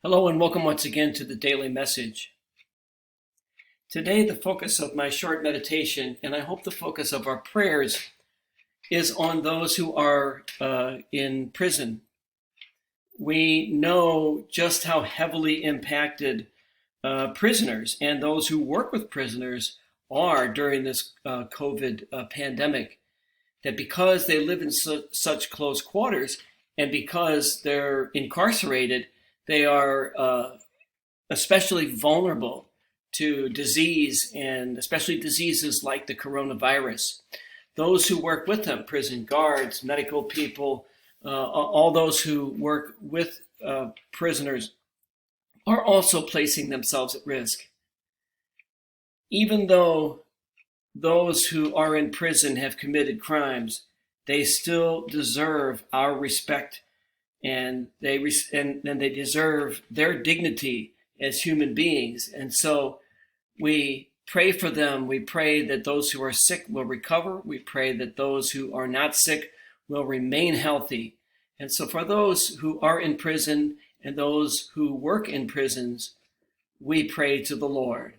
Hello and welcome once again to the Daily Message. Today, the focus of my short meditation, and I hope the focus of our prayers, is on those who are in prison. We know just how heavily impacted prisoners and those who work with prisoners are during this COVID pandemic, that because they live in such close quarters and because they're incarcerated, they are especially vulnerable to disease, and especially diseases like the coronavirus. Those who work with them, prison guards, medical people, all those who work with prisoners, are also placing themselves at risk. Even though those who are in prison have committed crimes, they still deserve our respect, and they deserve their dignity as human beings. And so we pray for them. We pray that those who are sick will recover. We pray that those who are not sick will remain healthy. And so for those who are in prison and those who work in prisons, we pray to the Lord.